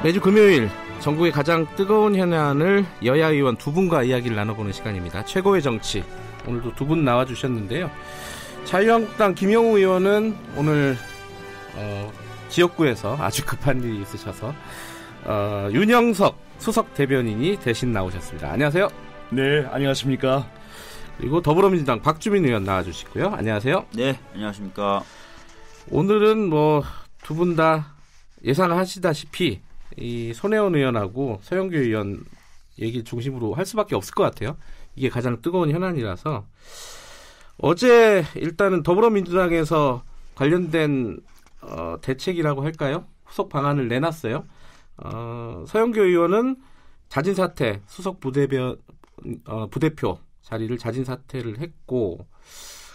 매주 금요일 전국의 가장 뜨거운 현안을 여야 의원 두 분과 이야기를 나눠보는 시간입니다. 최고의 정치, 오늘도 두 분 나와주셨는데요. 자유한국당 김영우 의원은 오늘 지역구에서 아주 급한 일이 있으셔서 윤영석 수석 대변인이 대신 나오셨습니다. 안녕하세요. 네, 안녕하십니까. 그리고 더불어민주당 박주민 의원 나와주시고요. 안녕하세요. 네, 안녕하십니까. 오늘은 두 분 다 예상하시다시피 이 손혜원 의원하고 서영교 의원 얘기 중심으로 할 수밖에 없을 것 같아요. 이게 가장 뜨거운 현안이라서 어제 일단은 더불어민주당에서 관련된 대책이라고 할까요? 후속 방안을 내놨어요. 서영교 의원은 자진 사퇴, 수석 부대표 자리를 자진 사퇴를 했고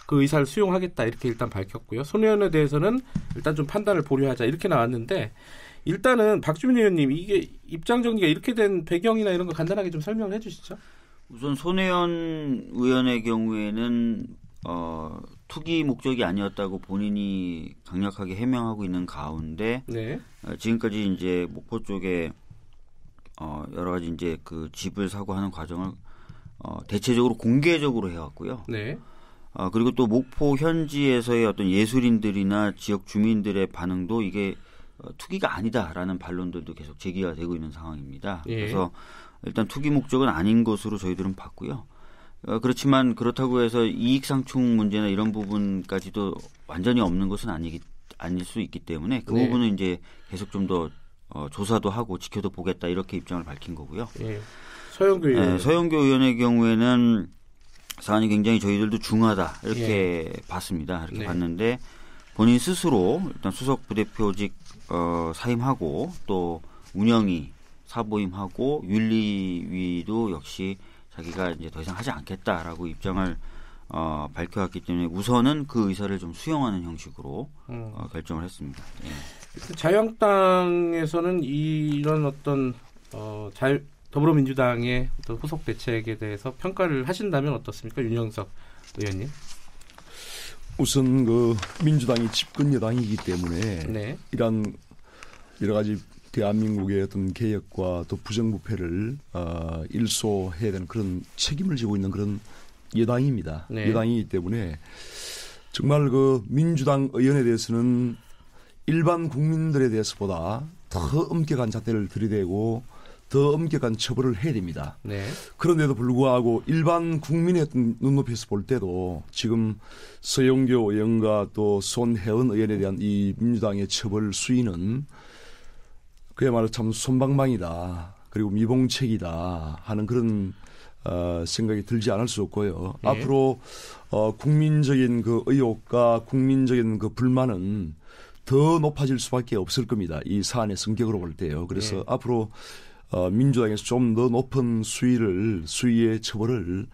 그 의사를 수용하겠다 이렇게 일단 밝혔고요. 손 의원에 대해서는 일단 좀 판단을 보류하자 이렇게 나왔는데 일단은 박주민 의원님 이게 입장 정리가 이렇게 된 배경이나 이런 거 간단하게 좀 설명을 해주시죠. 우선 손혜원 의원의 경우에는 투기 목적이 아니었다고 본인이 강력하게 해명하고 있는 가운데 네. 지금까지 이제 목포 쪽에 여러 가지 이제 그 집을 사고 하는 과정을 대체적으로 공개적으로 해왔고요. 네. 그리고 또 목포 현지에서의 어떤 예술인들이나 지역 주민들의 반응도 이게 투기가 아니다라는 반론들도 계속 제기가 되고 있는 상황입니다. 예. 그래서 일단 투기 목적은 아닌 것으로 저희들은 봤고요. 그렇지만 그렇다고 해서 이익 상충 문제나 이런 부분까지도 완전히 없는 것은 아닐 수 있기 때문에 그 네. 부분은 이제 계속 좀 더 조사도 하고 지켜도 보겠다 이렇게 입장을 밝힌 거고요. 예. 서영교 의원. 네, 서영교 의원의 경우에는 사안이 굉장히 저희들도 중하다 이렇게 봤습니다. 이렇게 네. 봤는데 본인 스스로 일단 수석 부대표직 사임하고 또 운영위 사보임하고 윤리위도 역시 자기가 이제 더 이상 하지 않겠다라고 입장을 밝혀왔기 때문에 우선은 그 의사를 좀 수용하는 형식으로 결정을 했습니다. 예. 자유한국당에서는 이런 어떤 더불어민주당의 어떤 후속 대책에 대해서 평가를 하신다면 어떻습니까, 윤영석 의원님? 우선 그 민주당이 집권 여당이기 때문에 네. 이런 여러 가지 대한민국의 어떤 개혁과 또 부정부패를 일소해야 되는 그런 책임을 지고 있는 그런 여당입니다. 네. 여당이기 때문에 정말 그 민주당 의원에 대해서는 일반 국민들에 대해서보다 더 엄격한 잣대를 들이대고 더 엄격한 처벌을 해야 됩니다. 네. 그런데도 불구하고 일반 국민의 어떤 눈높이에서 볼 때도 지금 서영교 의원과 또 손혜원 의원에 대한 이 민주당의 처벌 수위는 그야말로 참 솜방망이다. 그리고 미봉책이다 하는 그런 생각이 들지 않을 수 없고요. 네. 앞으로 국민적인 그 의혹과 국민적인 그 불만은 더 높아질 수밖에 없을 겁니다. 이 사안의 성격으로 볼 때요. 그래서 네. 앞으로 민주당에서 좀 더 높은 수위의 처벌을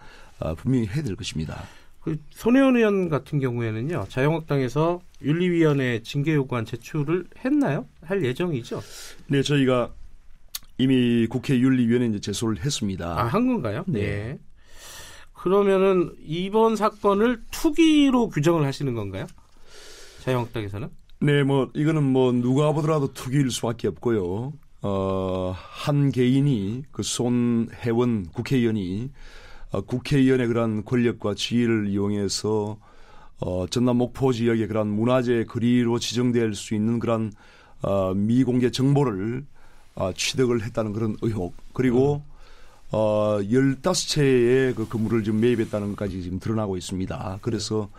분명히 해야 될 것입니다. 그 손혜원 의원 같은 경우에는요, 자유한국당에서 윤리위원회 징계 요구안 제출을 했나요? 할 예정이죠? 네, 저희가 이미 국회 윤리위원회에 이제 제소를 했습니다. 한 건가요? 네. 그러면은 이번 사건을 투기로 규정을 하시는 건가요? 자유한국당에서는? 네, 이거는 누가 보더라도 투기일 수밖에 없고요. 한 개인이 그 손혜원 국회의원이 국회의원의 그런 권력과 지위를 이용해서 전남 목포 지역의 그런 문화재 거리로 지정될 수 있는 그런 미공개 정보를 취득을 했다는 그런 의혹, 그리고 15채의 그 건물을 지금 매입했다는 것까지 지금 드러나고 있습니다. 그래서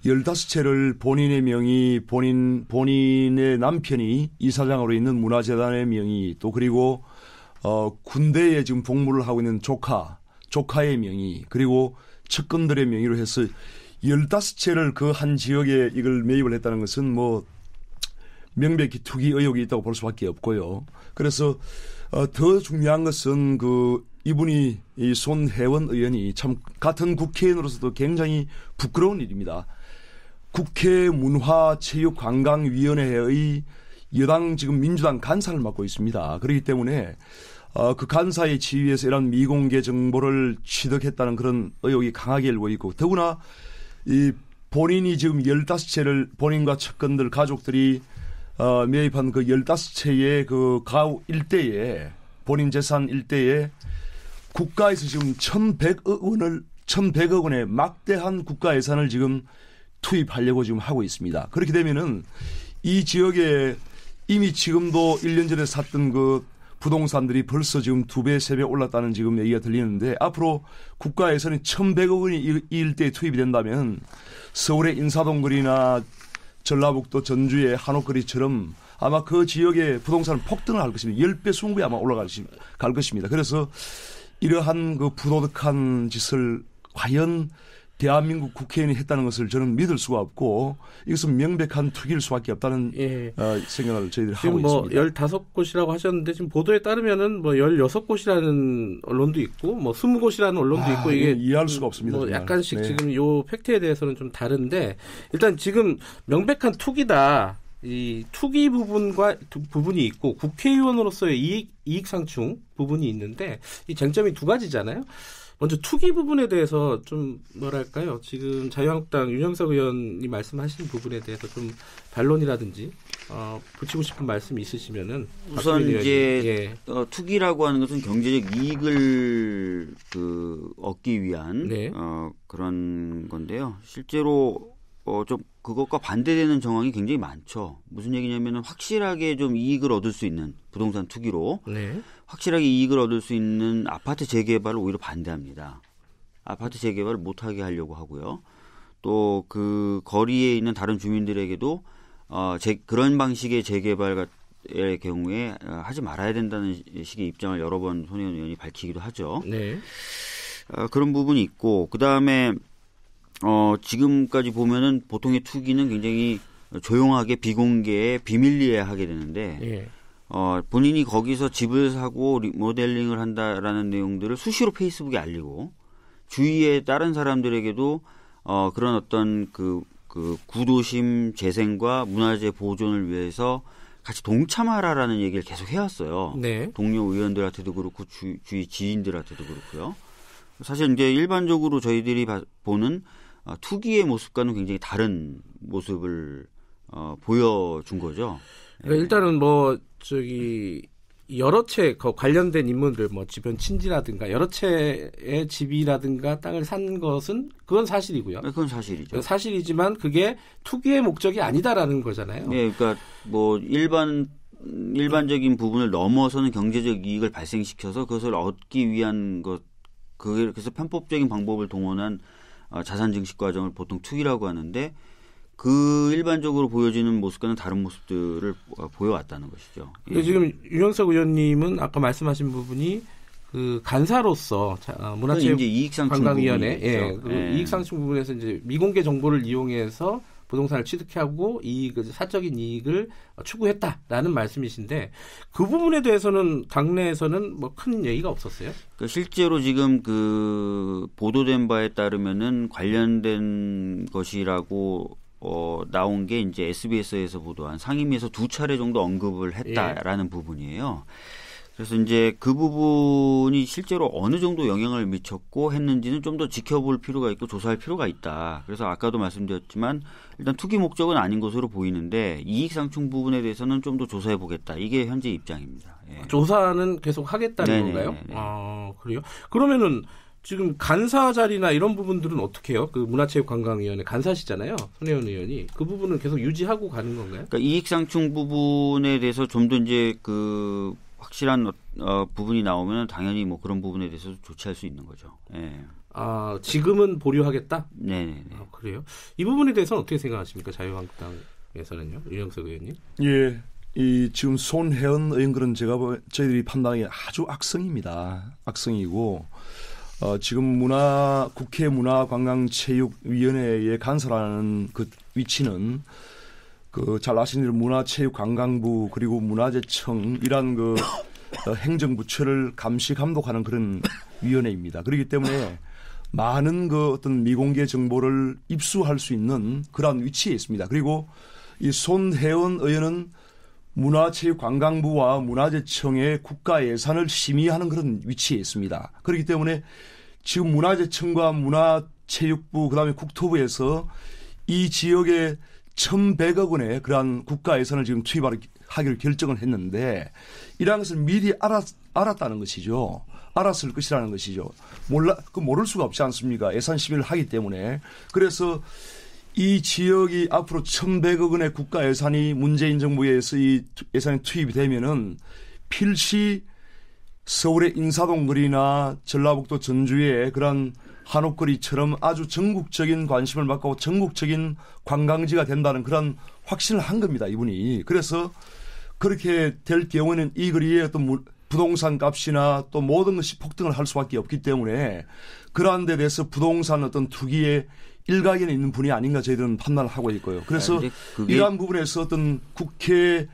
15채를 본인의 명의, 본인의 남편이 이사장으로 있는 문화재단의 명의, 또 그리고 군대에 지금 복무를 하고 있는 조카의 명의, 그리고 측근들의 명의로 해서 15채를 그 한 지역에 이걸 매입을 했다는 것은 명백히 투기 의혹이 있다고 볼 수밖에 없고요. 그래서 더 중요한 것은 이분이 이 손혜원 의원이 참 같은 국회의원으로서도 굉장히 부끄러운 일입니다. 국회 문화체육관광위원회의 여당 지금 민주당 간사를 맡고 있습니다. 그렇기 때문에 그 간사의 지위에서 이런 미공개 정보를 취득했다는 그런 의혹이 강하게 일고 있고, 더구나 이 본인이 지금 15채를 본인과 측근들 가족들이 매입한 그 15채의 그 가우 일대에 본인 재산 일대에 국가에서 지금 1,100억 원의 막대한 국가 예산을 지금 투입하려고 지금 하고 있습니다. 그렇게 되면은 이 지역에 이미 지금도 1년 전에 샀던 그 부동산들이 벌써 지금 2배, 3배 올랐다는 지금 얘기가 들리는데 앞으로 국가 예산이 1,100억 원이 이 일대에 투입이 된다면 서울의 인사동 거리나 전라북도 전주의 한옥거리처럼 아마 그 지역의 부동산은 폭등을 할 것입니다. 10배, 20배 아마 올라갈 것입니다. 그래서 이러한 그 부도덕한 짓을 과연 대한민국 국회의원이 했다는 것을 저는 믿을 수가 없고 이것은 명백한 투기일 수밖에 없다는 생각을 저희들이 하고 있습니다. 15곳이라고 하셨는데 지금 보도에 따르면은 16곳이라는 언론도 있고 20곳이라는 언론도 있고 이게 이해할 수가 없습니다. 약간씩 지금 요 팩트에 대해서는 좀 다른데 일단 지금 명백한 투기다. 이 투기 부분이 있고 국회의원으로서의 이익 상충 부분이 있는데 이 쟁점이 두 가지잖아요. 먼저 투기 부분에 대해서 좀 뭐랄까요? 지금 자유한국당 윤영석 의원이 말씀하신 부분에 대해서 좀 반론이라든지 붙이고 싶은 말씀이 있으시면은 우선 이제 투기라고 하는 것은 경제적 이익을 얻기 위한 그런 건데요. 실제로 좀 그것과 반대되는 정황이 굉장히 많죠. 무슨 얘기냐면은 확실하게 좀 이익을 얻을 수 있는 부동산 투기로 확실하게 이익을 얻을 수 있는 아파트 재개발을 오히려 반대합니다. 아파트 재개발을 못하게 하려고 하고요. 또 그 거리에 있는 다른 주민들에게도 그런 방식의 재개발의 경우에 하지 말아야 된다는 식의 입장을 여러 번 손혜원 의원이 밝히기도 하죠. 그런 부분이 있고 그다음에 지금까지 보면은 보통의 투기는 굉장히 조용하게 비공개에 비밀리에 하게 되는데 본인이 거기서 집을 사고 리모델링을 한다라는 내용들을 수시로 페이스북에 알리고 주위에 다른 사람들에게도 그런 어떤 그 구도심 재생과 문화재 보존을 위해서 같이 동참하라라는 얘기를 계속 해왔어요. 동료 의원들한테도 그렇고 주위 지인들한테도 그렇고요. 사실 이제 일반적으로 저희들이 보는 투기의 모습과는 굉장히 다른 모습을 보여준 거죠. 그러니까 일단은 여러 채 관련된 인물들 주변 친지라든가 여러 채의 집이라든가 땅을 산 것은 그건 사실이고요. 그건 사실이죠. 사실이지만 그게 투기의 목적이 아니다라는 거잖아요. 네, 그러니까 일반적인 부분을 넘어서는 경제적 이익을 발생시켜서 그것을 얻기 위한 것. 그래서 편법적인 방법을 동원한 자산 증식 과정을 보통 투기라고 하는데 그 일반적으로 보여지는 모습과는 다른 모습들을 보여왔다는 것이죠. 지금 윤영석 의원님은 아까 말씀하신 부분이 그 간사로서 문화체육관광위원회 이익상충 부분에서 이제 미공개 정보를 이용해서 부동산을 취득하고 사적인 이익을 추구했다라는 말씀이신데 그 부분에 대해서는 당내에서는 큰 얘기가 없었어요? 그러니까 실제로 지금 그 보도된 바에 따르면은 관련된 것이라고 나온 게 이제 SBS에서 보도한 상임위에서 2차례 정도 언급을 했다라는 부분이에요. 그래서 이제 그 부분이 실제로 어느 정도 영향을 미쳤고 했는지는 좀 더 지켜볼 필요가 있고 조사할 필요가 있다. 그래서 아까도 말씀드렸지만 일단 투기 목적은 아닌 것으로 보이는데 이익상충 부분에 대해서는 좀 더 조사해 보겠다. 이게 현재 입장입니다. 조사는 계속 하겠다는 건가요? 그래요? 그러면은 지금 간사 자리나 이런 부분들은 어떻게 해요? 그 문화체육관광위원회 간사시잖아요. 손혜원 의원이. 그 부분은 계속 유지하고 가는 건가요? 그러니까 이익상충 부분에 대해서 좀 더 이제 확실한 부분이 나오면 당연히 그런 부분에 대해서도 조치할 수 있는 거죠. 지금은 보류하겠다? 네. 그래요? 이 부분에 대해서는 어떻게 생각하십니까? 자유한국당에서는요? 윤영석 의원님? 예. 지금 손혜원 의원들은 저희들이 판단하기에 아주 악성입니다. 악성이고, 지금 국회 문화관광체육위원회의 간사라는 그 위치는 잘 아시는 대로 문화체육관광부 그리고 문화재청이란 행정부처를 감시 감독하는 그런 위원회입니다. 그렇기 때문에 많은 어떤 미공개 정보를 입수할 수 있는 그러한 위치에 있습니다. 그리고 이 손혜원 의원은 문화체육관광부와 문화재청의 국가 예산을 심의하는 그런 위치에 있습니다. 그렇기 때문에 지금 문화재청과 문화체육부 그다음에 국토부에서 이 지역의 1,100억 원의 그러한 국가 예산을 지금 투입하기로 결정을 했는데 이러한 것을 미리 알았다는 것이죠. 알았을 것이라는 것이죠. 모를 수가 없지 않습니까? 예산 심의를 하기 때문에. 그래서 이 지역이 앞으로 1,100억 원의 국가 예산이 문재인 정부에 의해서 이 예산이 투입이 되면은 필시 서울의 인사동 거리나 전라북도 전주의 그런 한옥거리처럼 아주 전국적인 관심을 받고 전국적인 관광지가 된다는 그런 확신을 한 겁니다. 이분이. 그래서 그렇게 될 경우에는 이 거리에 어떤 부동산 값이나 또 모든 것이 폭등을 할 수밖에 없기 때문에 그러한 데 대해서 부동산 어떤 투기에 일각에는 있는 분이 아닌가 저희들은 판단을 하고 있고요. 그래서 이러한 부분에서 어떤 국회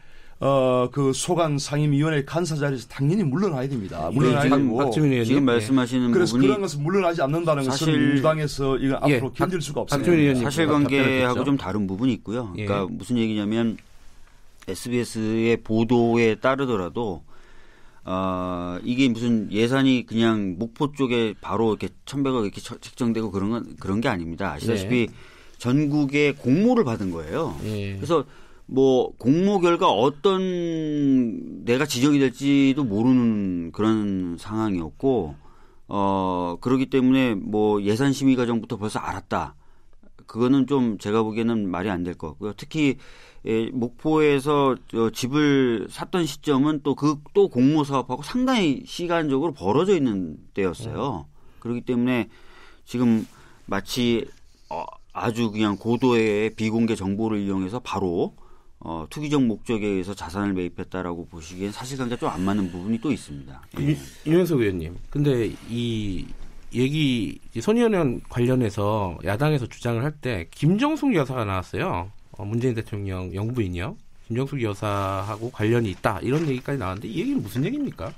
그 소관 상임위원회 간사 자리에서 당연히 물러나야 됩니다. 물러나야 되고 지금 말씀하시는 그래서 부분이 그런 것은 물러나지 않는다는 것은 민주당에서 이건 앞으로 견딜 수가 없습니다. 사실관계하고 좀 다른 부분이 있고요. 그러니까 무슨 얘기냐면 SBS의 보도에 따르더라도 이게 무슨 예산이 그냥 목포 쪽에 바로 이렇게 1,100억 이렇게 책정되고 그런 게 아닙니다. 아시다시피 전국에 공모를 받은 거예요. 그래서 뭐 공모 결과 어떤 내가 지정이 될지도 모르는 그런 상황이었고 그렇기 때문에 뭐 예산 심의 과정부터 벌써 알았다. 그거는 좀 제가 보기에는 말이 안 될 것 같고요. 특히 목포에서 집을 샀던 시점은 또 공모 사업하고 상당히 시간적으로 벌어져 있는 때였어요. 그렇기 때문에 지금 마치 아주 그냥 고도의 비공개 정보를 이용해서 바로 투기적 목적에 의해서 자산을 매입했다라고 보시기엔 사실관계가 좀 안 맞는 부분이 또 있습니다. 유현석 의원님, 근데 이 얘기 손혜원 의원 관련해서 야당에서 주장을 할 때 김정숙 여사가 나왔어요. 문재인 대통령 영부인이요. 김정숙 여사하고 관련이 있다 이런 얘기까지 나왔는데 이 얘기는 무슨 얘기입니까?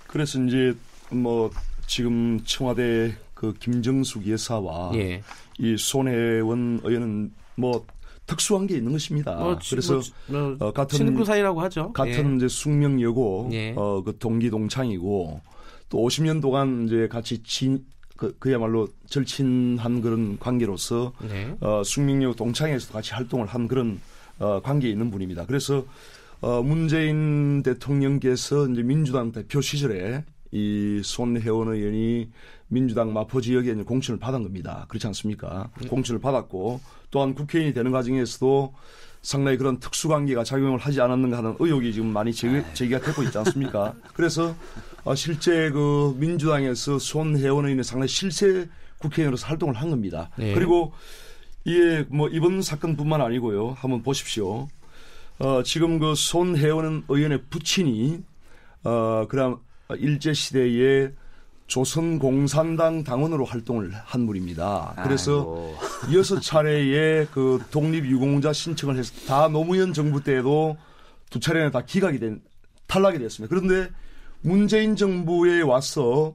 그래서 이제 뭐 지금 청와대 그 김정숙 여사와 이 손혜원 의원은 뭐 특수한 게 있는 것입니다. 그래서 같은 친구 사이라고 하죠. 같은 이제 숙명여고 그 동기 동창이고 또 50년 동안 이제 같이 그야말로 절친한 그런 관계로서 숙명여고 동창회에서 같이 활동을 한 그런 관계에 있는 분입니다. 그래서 문재인 대통령께서 이제 민주당 대표 시절에 이 손혜원 의원이 민주당 마포 지역에 이제 공천을 받은 겁니다. 그렇지 않습니까? 공천을 받았고 또한 국회의원이 되는 과정에서도 상당히 그런 특수관계가 작용을 하지 않았는가 하는 의혹이 지금 많이 제기가 되고 있지 않습니까? 그래서 실제 그 민주당에서 손혜원 의원이 상당히 실세 국회의원으로서 활동을 한 겁니다. 그리고 이게 뭐 이번 사건뿐만 아니고요. 한번 보십시오. 지금 그 손혜원 의원의 부친이 그럼 일제시대에 조선공산당 당원으로 활동을 한 분입니다. 그래서 6차례의 그 독립유공자 신청을 해서 다 노무현 정부 때에도 2차례나 다 탈락이 됐습니다. 그런데 문재인 정부에 와서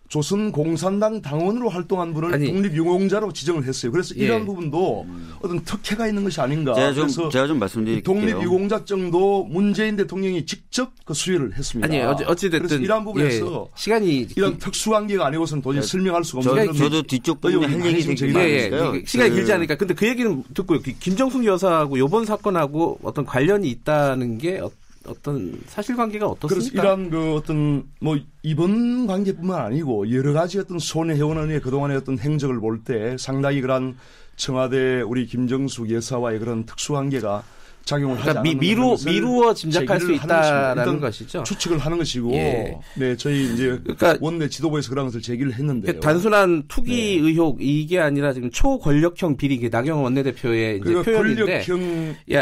조선공산당 당원으로 활동한 분을 독립유공자로 지정을 했어요. 그래서 이런 부분도 어떤 특혜가 있는 것이 아닌가. 제가 좀 말씀드릴게요. 독립유공자증도 문재인 대통령이 직접 그 수여를 했습니다. 아니 어찌됐든 그래서 이런 부분에서 시간이 이런 특수관계가 아니고서는 도저히 설명할 수가 없는. 저도 뒤쪽 부분에 할 얘기 좀 많으니까요. 시간이 길지 않으니까. 근데 그 얘기는 듣고요. 김정숙 여사하고 이번 사건하고 어떤 관련이 있다는 게 어떤 사실관계가 어떻습니까? 그래서 이런 그 어떤 뭐 이번 관계뿐만 아니고 여러 가지 어떤 손혜원 의원의 그동안의 어떤 행적을 볼 때 상당히 그런 청와대 우리 김정숙 여사와의 그런 특수관계가 작용을 하지 않는 미루어 짐작할 수 있다라는 것이죠. 추측을 하는 것이고, 네, 저희 이제 원내 지도부에서 그런 것을 제기를 했는데요. 단순한 투기 의혹 이게 아니라 지금 초권력형 비리, 나경원 원내대표의 이제 표현인데,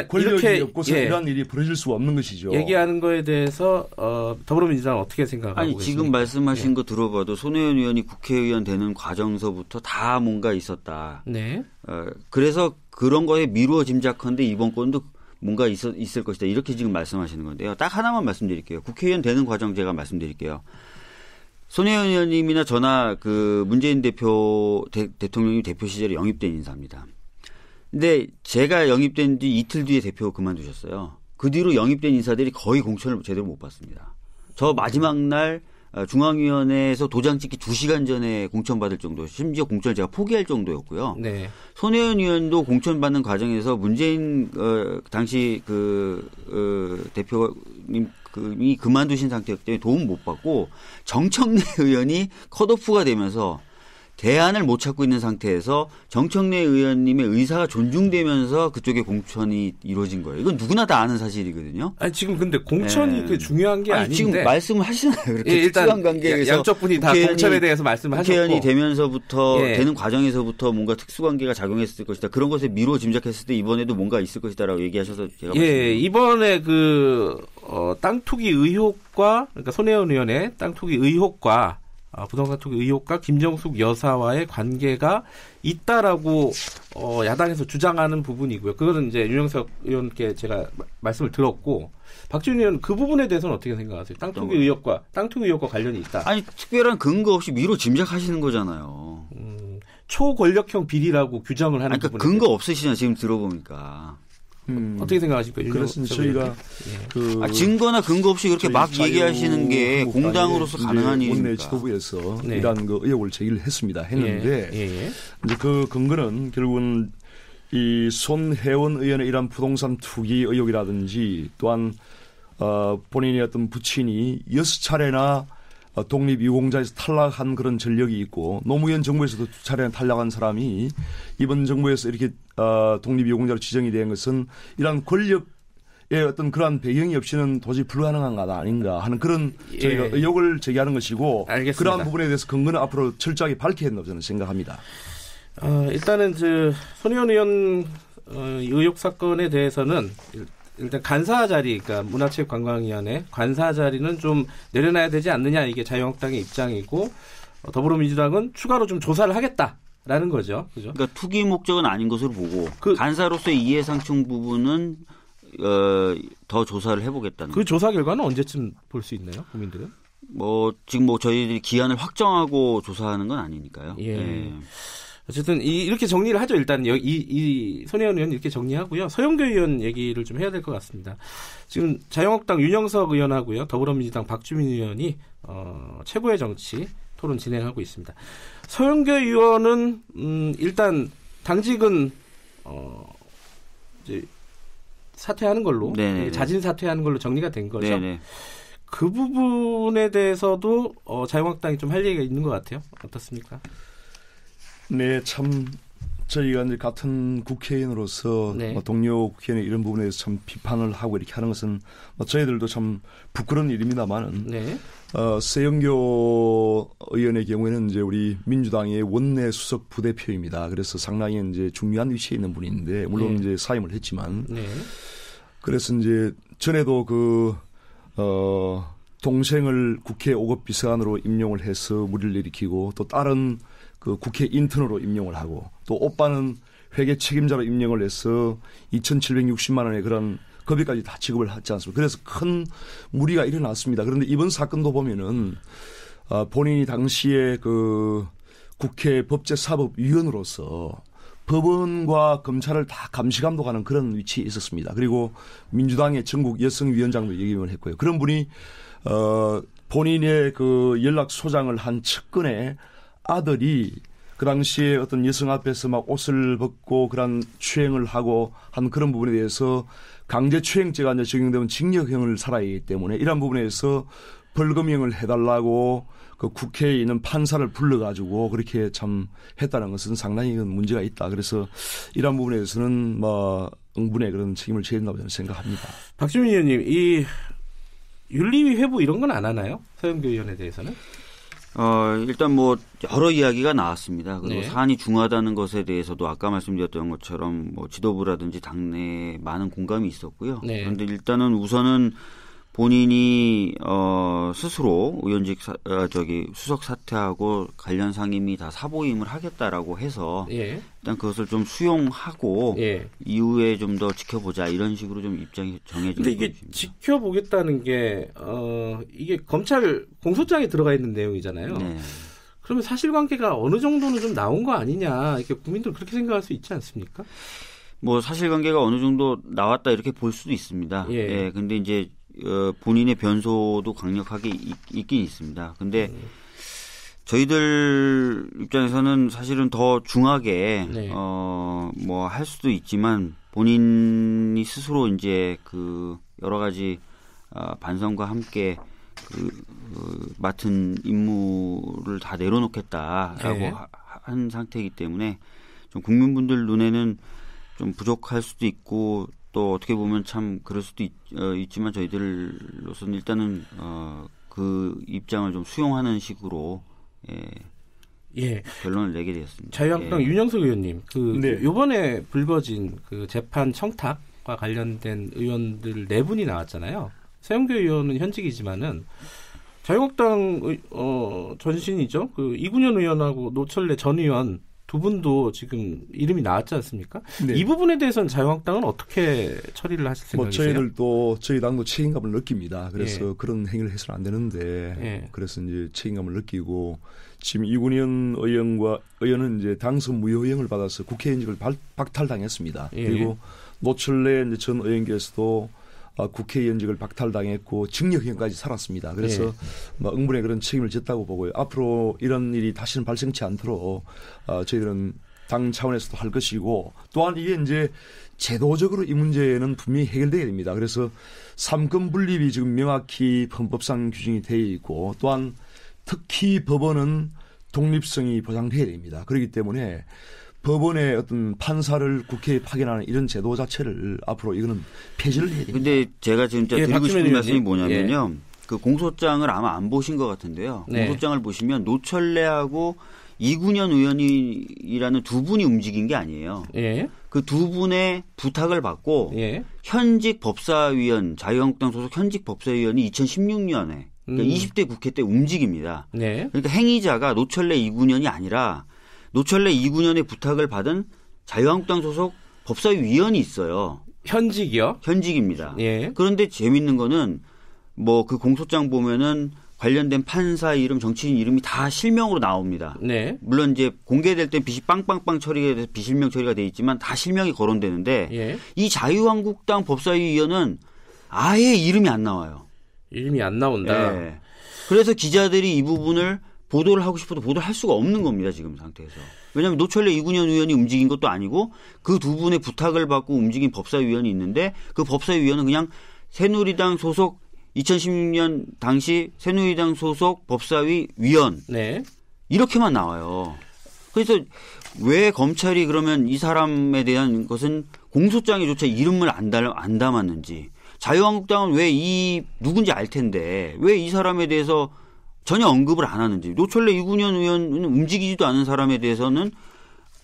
권력이 없고서 이런 일이 벌어질 수가 없는 것이죠. 얘기하는 거에 대해서 더불어민주당은 어떻게 생각하고 계십니까? 지금 말씀하신 거 들어봐도 손혜원 의원이 국회의원 되는 과정서부터 다 뭔가 있었다. 그래서 그런 거에 미루어 짐작하는데 이번 건도 뭔가 있을 것이다. 이렇게 지금 말씀하시는 건데요. 딱 하나만 말씀드릴게요. 국회의원 되는 과정 제가 말씀드릴게요. 손혜원 의원님이나 저나 그 문재인 대통령이 대표 시절에 영입된 인사입니다. 근데 제가 영입된 뒤 이틀 뒤에 대표 그만두셨어요. 그 뒤로 영입된 인사들이 거의 공천을 제대로 못 받습니다. 저 마지막 날 중앙위원회에서 도장 찍기 2시간 전에 공천받을 정도, 심지어 공천을 제가 포기할 정도였고요. 네. 손혜원 의원도 공천받는 과정에서 문재인 당시 대표님이 그만두신 상태였기 때문에 도움 못 받고 정청래 의원이 컷오프가 되면서 대안을 못 찾고 있는 상태에서 정청래 의원님의 의사가 존중되면서 그쪽에 공천이 이루어진 거예요. 이건 누구나 다 아는 사실이거든요. 아니 지금 근데 공천이 그 중요한 게 아닌데 지금 말씀을 하시잖아요. 그렇게 일단 특수한 관계에서 양쪽 분이 다 공천에 대해서 말씀을 하셨고 국회의원이 되면서부터 되는 과정에서부터 뭔가 특수관계가 작용했을 것이다. 그런 것에 미루어 짐작했을 때 이번에도 뭔가 있을 것이다라고 얘기하셔서 제가 이번에 땅 투기 의혹과 그러니까 손혜원 의원의 땅 투기 의혹과 부동산 투기 의혹과 김정숙 여사와의 관계가 있다라고 야당에서 주장하는 부분이고요. 그거는 이제 윤영석 의원께 제가 말씀을 들었고 박지원 의원 그 부분에 대해서는 어떻게 생각하세요? 땅 투기 의혹과 관련이 있다. 아니 특별한 근거 없이 미루어 짐작하시는 거잖아요. 초권력형 비리라고 규정을 하는 그러니까 근거 없으시잖아요. 지금 들어보니까. 어떻게 생각하십니까? 그래서 저희가 증거나 근거 없이 그렇게 막 얘기하시는 게 공당으로서 가능한 일입니까? 원내 지도부에서 이러한 의혹을 제기를 했는데 이제 그 근거는 결국은 이 손혜원 의원의 이러한 부동산 투기 의혹이라든지 또한 본인의 어떤 부친이 6차례나 독립유공자에서 탈락한 그런 전력이 있고 노무현 정부에서도 2차례나 탈락한 사람이 이번 정부에서 이렇게 독립유공자로 지정이 된 것은 이러한 권력의 어떤 그러한 배경이 없이는 도저히 불가능한 것 아닌가 하는 그런 저희가 의혹을 제기하는 것이고 알겠습니다. 그러한 부분에 대해서 근거는 앞으로 철저하게 밝혀야 된다고 저는 생각합니다. 일단은 손혜원 의원 의혹 사건에 대해서는 일단 간사 자리, 그러니까 문화체육관광위원회 간사 자리는 좀 내려놔야 되지 않느냐 이게 자유한국당의 입장이고 더불어민주당은 추가로 좀 조사를 하겠다라는 거죠. 그죠? 그러니까 투기 목적은 아닌 것으로 보고 간사로서의 이해상충 부분은 더 조사를 해보겠다는. 그 조사 결과는 언제쯤 볼 수 있나요, 국민들은? 지금 저희들이 기한을 확정하고 조사하는 건 아니니까요. 예. 어쨌든 이렇게 정리를 하죠. 일단 이 손혜원 의원 이렇게 정리하고요. 서영교 의원 얘기를 좀 해야 될 것 같습니다. 지금 자유한국당 윤영석 의원하고요, 더불어민주당 박주민 의원이 최고의 정치 토론 진행하고 있습니다. 서영교 의원은 일단 당직은 이제 사퇴하는 걸로 자진 사퇴하는 걸로 정리가 된 거죠. 네네. 그 부분에 대해서도 자유한국당이 좀 할 얘기가 있는 것 같아요. 어떻습니까? 네, 참 저희가 이제 같은 국회의원으로서 동료 국회의원의 이런 부분에 대해서 참 비판을 하고 이렇게 하는 것은 저희들도 참 부끄러운 일입니다만은 서영교 의원의 경우에는 이제 우리 민주당의 원내 수석 부대표입니다. 그래서 상당히 이제 중요한 위치에 있는 분인데 물론 이제 사임을 했지만 그래서 이제 전에도 동생을 국회 5급 비서관으로 임용을 해서 무리를 일으키고 또 다른 국회 인턴으로 임용을 하고 또 오빠는 회계 책임자로 임명을 해서 2,760만 원의 그런 급여까지 다 지급을 하지 않습니까? 그래서 큰 무리가 일어났습니다. 그런데 이번 사건도 보면은 본인이 당시에 국회 법제사법위원으로서 법원과 검찰을 다 감시 감독하는 그런 위치에 있었습니다. 그리고 민주당의 전국 여성위원장도 역임을 했고요. 그런 분이 본인의 연락소장을 한 측근의 아들이 그 당시에 어떤 여성 앞에서 막 옷을 벗고 그런 추행을 하고 한 그런 부분에 대해서 강제추행죄가 이제 적용되면 징역형을 살아야 하기 때문에 이런 부분에서 벌금형을 해달라고 국회에 있는 판사를 불러가지고 그렇게 참 했다는 것은 상당히 문제가 있다. 그래서 이런 부분에 대해서는 응분의 그런 책임을 져야 된다고 저는 생각합니다. 박주민 의원님, 이 윤리위 회부 이런 건 안 하나요? 서영교 의원에 대해서는? 일단 여러 이야기가 나왔습니다. 그리고 사안이 중하다는 것에 대해서도 아까 말씀드렸던 것처럼 지도부라든지 당내에 많은 공감이 있었고요. 그런데 일단은 우선은 본인이 스스로 의원직 수석 사퇴하고 관련 상임위 다 사보임을 하겠다라고 해서 일단 그것을 좀 수용하고 이후에 좀 더 지켜보자 이런 식으로 좀 입장이 정해진 근데 이게 것입니다. 지켜보겠다는 게 이게 검찰 공소장에 들어가 있는 내용이잖아요. 그러면 사실관계가 어느 정도는 좀 나온 거 아니냐 이렇게 국민들 그렇게 생각할 수 있지 않습니까? 사실관계가 어느 정도 나왔다 이렇게 볼 수도 있습니다. 근데 이제 본인의 변소도 강력하게 있긴 있습니다. 근데 저희들 입장에서는 사실은 더 중하게 네. 뭐 할 수도 있지만 본인이 스스로 이제 그 여러 가지 반성과 함께 맡은 임무를 다 내려놓겠다라고 네. 한 상태이기 때문에 좀 국민분들 눈에는 좀 부족할 수도 있고 또 어떻게 보면 참 그럴 수도 있지만 저희들로서는 일단은 그 입장을 좀 수용하는 식으로 예. 결론을 내게 되었습니다. 자유한국당 윤영석 의원님, 네. 요번에 불거진 그 재판 청탁과 관련된 의원들 4분이 나왔잖아요. 서영교 의원은 현직이지만은 자유한국당 전신이죠. 그 이군현 의원하고 노철래 전 의원 두 분도 지금 이름이 나왔지 않습니까? 네. 이 부분에 대해서는 자유한국당은 어떻게 처리를 하실 생각이세요? 저희 당도 책임감을 느낍니다. 그래서 예. 그런 행위를 해서는 안 되는데 예. 그래서 이제 책임감을 느끼고 지금 이군현 의원은 이제 당선 무효형을 받아서 국회의원직을 박탈당했습니다. 예. 그리고 노철래 이제 전 의원께서도 국회의원직을 박탈당했고 징역형까지 살았습니다. 그래서 응분의 그런 책임을 졌다고 보고요. 앞으로 이런 일이 다시는 발생치 않도록 저희들은 당 차원에서도 할 것이고 또한 이게 이제 제도적으로 이 문제는 분명히 해결돼야 됩니다. 그래서 삼권 분립이 지금 명확히 헌법상 규정이 되어 있고 또한 특히 법원은 독립성이 보장돼야 됩니다. 그렇기 때문에 법원의 어떤 판사를 국회에 파견하는 이런 제도 자체를 앞으로 이거는 폐지를 해야 됩니다. 근데 제가 진짜 드리고 싶은 말씀이 뭐냐면요. 그 공소장을 아마 안 보신 것 같은데요. 네. 공소장을 보시면 노철래하고 이군현 의원이라는 두 분이 움직인 게 아니에요. 예. 그 두 분의 부탁을 받고 예. 현직 법사위원, 자유한국당 소속 현직 법사위원이 2016년에 그러니까 20대 국회 때 움직입니다. 네. 그러니까 행위자가 노철래 이군현이 아니라 노철래 이군현의 부탁을 받은 자유한국당 소속 법사위원이 있어요. 현직이요? 현직입니다. 예. 그런데 재밌는 거는 뭐 그 공소장 보면은 관련된 판사 이름, 정치인 이름이 다 실명으로 나옵니다. 네. 물론 이제 공개될 때 빛이 빵빵빵 처리가 돼서 비실명 처리가 돼 있지만 다 실명이 거론되는데 예. 이 자유한국당 법사위원은 아예 이름이 안 나와요. 이름이 안 나온다. 네. 그래서 기자들이 이 부분을 보도를 하고 싶어도 보도를 할 수가 없는 겁니다. 지금 상태에서. 왜냐하면 노철래 이군현 의원이 움직인 것도 아니고 그 두 분의 부탁을 받고 움직인 법사위원이 있는데 그 법사위원은 그냥 새누리당 소속 2016년 당시 새누리당 소속 법사위 위원 네. 이렇게만 나와요. 그래서 왜 검찰이 그러면 이 사람에 대한 것은 공소장에조차 이름을 안 담았는지 자유한국당은 왜 누군지 알 텐데 왜 이 사람에 대해서 전혀 언급을 안 하는지 노철래 이군현 의원은 움직이지도 않은 사람에 대해서는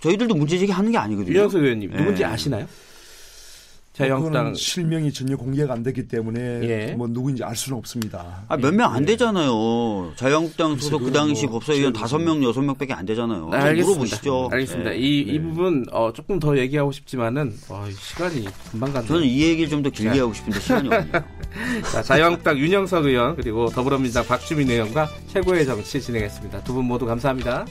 저희들도 문제 제기하는 게 아니거든요. 윤영석 의원님 누군지 예. 아시나요? 자유한국당 그거는 실명이 전혀 공개가 안 됐기 때문에 예. 뭐 누구인지 알 수는 없습니다. 몇 명 안 되잖아요. 자유한국당 소속 그 당시 법사위원 5명, 6명밖에 안 되잖아요. 알겠습니다. 물어보시죠. 알겠습니다. 예. 이 부분 조금 더 얘기하고 싶지만은 시간이 금방 간다. 저는 이 얘기를 좀 더 길게 하고 싶은데 시간이 없네요. 자, 자유한국당 윤영석 의원 그리고 더불어민주당 박주민 의원과 최고의 정치 진행했습니다. 두 분 모두 감사합니다.